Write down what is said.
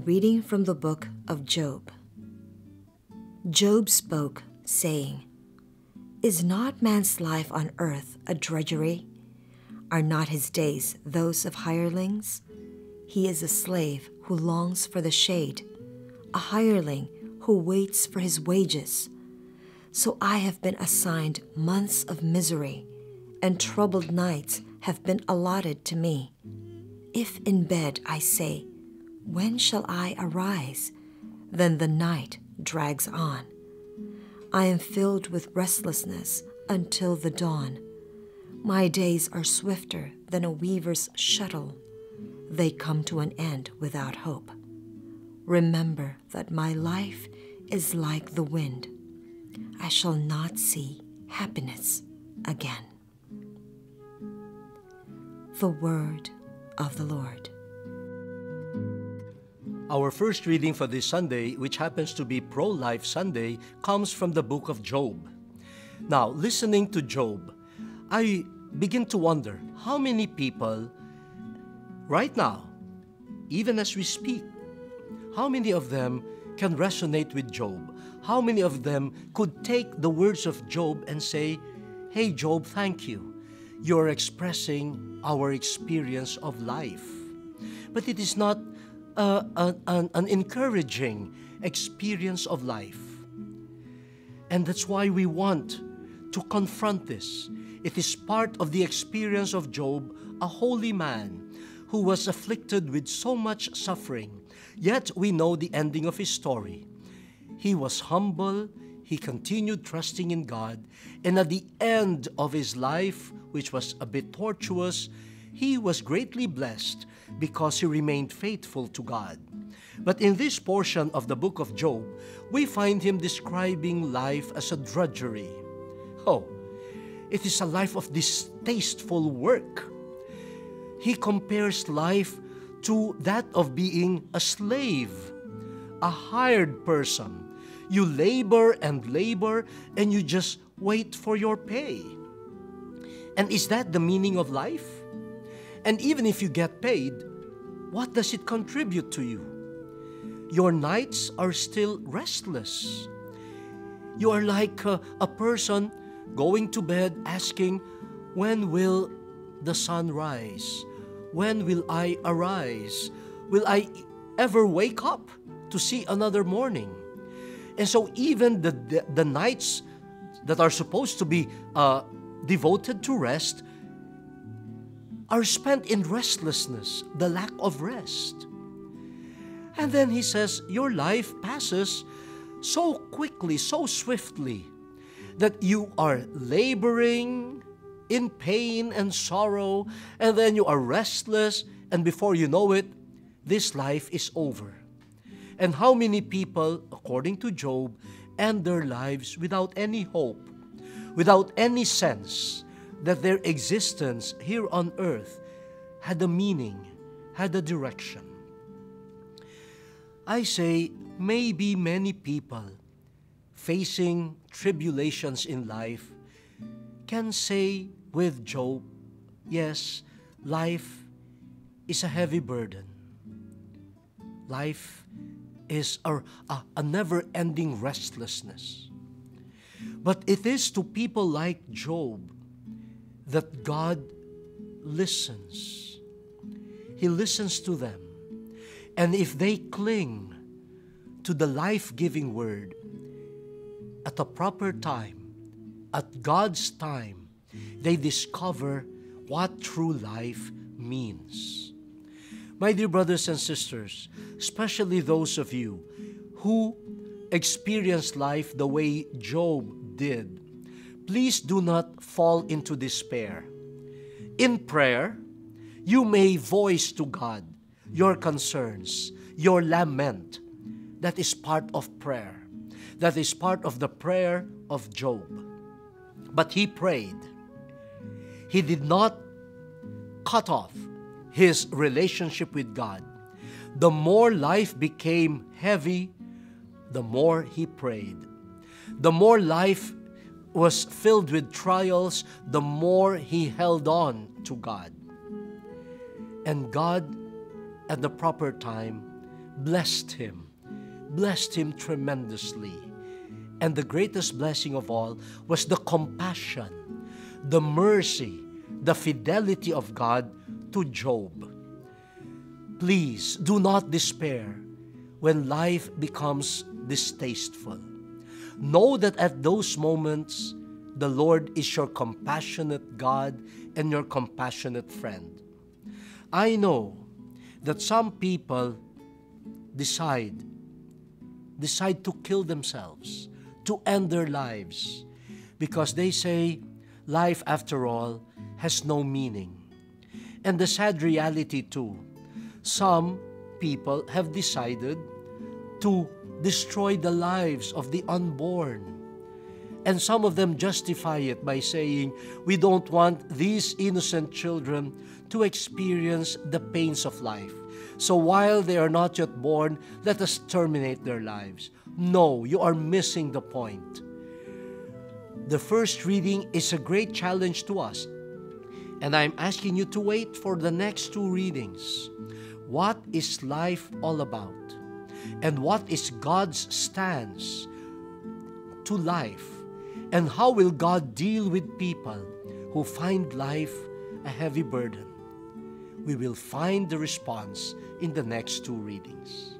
reading from the book of Job. Job spoke, saying, "Is not man's life on earth a drudgery? Are not his days those of hirelings? He is a slave who longs for the shade, a hireling who waits for his wages. So I have been assigned months of misery, and troubled nights have been allotted to me. If in bed I say, 'When shall I arise?' then the night drags on. I am filled with restlessness until the dawn. My days are swifter than a weaver's shuttle. They come to an end without hope. Remember that my life is like the wind. I shall not see happiness again." The word of the Lord. Our first reading for this Sunday, which happens to be Pro-Life Sunday, comes from the book of Job. Now, listening to Job, I begin to wonder how many people right now, even as we speak, how many of them can resonate with Job? How many of them could take the words of Job and say, "Hey Job, thank you. You're expressing our experience of life." But it is not an encouraging experience of life. And that's why we want to confront this. It is part of the experience of Job, a holy man who was afflicted with so much suffering. Yet we know the ending of his story. He was humble, he continued trusting in God, and at the end of his life, which was a bit tortuous, he was greatly blessed because he remained faithful to God. But in this portion of the book of Job, we find him describing life as a drudgery. Oh, it is a life of distasteful work. He compares life to that of being a slave, a hired person. You labor and you just wait for your pay. And is that the meaning of life? And even if you get paid, what does it contribute to you? Your nights are still restless. You are like a person going to bed asking, "When will the sun rise? When will I arise? Will I ever wake up to see another morning?" And so even the nights that are supposed to be devoted to rest are spent in restlessness, the lack of rest. And then he says, your life passes so quickly, so swiftly, that you are laboring in pain and sorrow, and then you are restless, and before you know it, this life is over. And how many people, according to Job, end their lives without any hope, without any sense that their existence here on earth had a meaning, had a direction. I say, maybe many people facing tribulations in life can say with Job, yes, life is a heavy burden. Life is a never-ending restlessness. But it is to people like Job that God listens. He listens to them. And if they cling to the life-giving word at a proper time, at God's time, they discover what true life means. My dear brothers and sisters, especially those of you who experienced life the way Job did, please do not fall into despair. In prayer, you may voice to God your concerns, your lament. That is part of prayer. That is part of the prayer of Job. But he prayed. He did not cut off his relationship with God. The more life became heavy, the more he prayed. The more life was filled with trials, the more he held on to God. And God, at the proper time, blessed him tremendously. And the greatest blessing of all was the compassion, the mercy, the fidelity of God to Job. Please do not despair when life becomes distasteful. Know that at those moments, the Lord is your compassionate God and your compassionate friend. I know that some people decide to kill themselves, to end their lives, because they say life, after all, has no meaning. And the sad reality too, some people have decided to destroy the lives of the unborn. And some of them justify it by saying, we don't want these innocent children to experience the pains of life. So while they are not yet born, let us terminate their lives. No, you are missing the point. The first reading is a great challenge to us. And I'm asking you to wait for the next two readings. What is life all about? And what is God's stance to life? And how will God deal with people who find life a heavy burden? We will find the response in the next two readings.